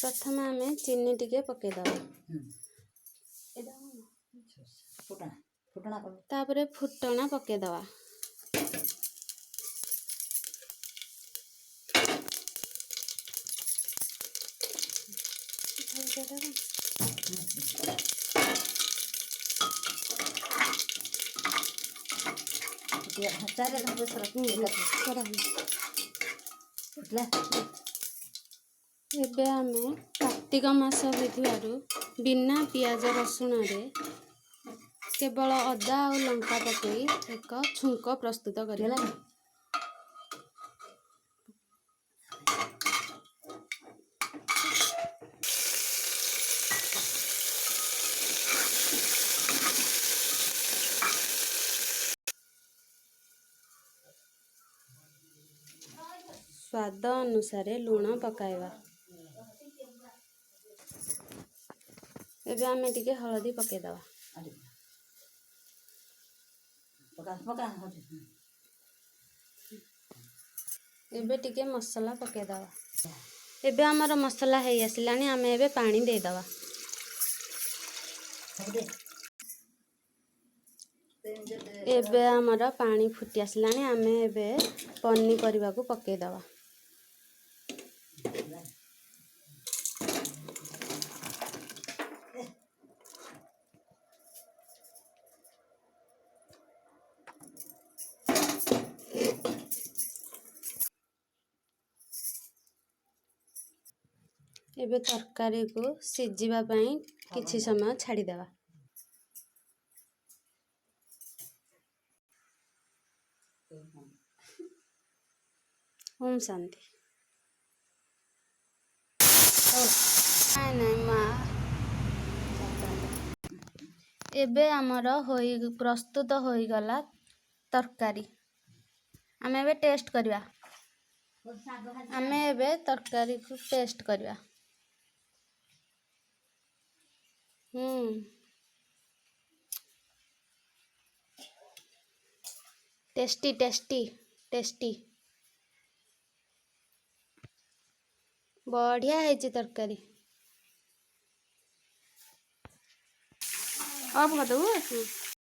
प्रथम आम चीनी टिके पकेदवा तापरे फुटना पकेदवा एबे आमे कार्तिक मास होइथिबारु बिना पियाज रसुण रे केवल अदा और लंका पकई एक छुंक प्रस्तुत करिला। स्वाद अनुसार लूण पकाइबा। एबे आमे टिके हळदी पकेदवा एबे टिके मसाला पकेदवा। एबे हमर मसाला हेई आसिलानी आमे एबे पानी दे दवा। एबे हमर पानी फुटी आसिलानी आमे एबे पन्नी परिबा को पके दवा। एबे तरकारी को सिझिबा पई किछि समय छाड़ी देवा। ओम शांति। नहीं माँ एबे हमर होई प्रस्तुत होई गला तरकारी। आमे एबे टेस्ट करबा। आमे एबे तरकारी को टेस्ट करबा। टेस्टी टेस्टी टेस्टी बढ़िया है तरकारी। अब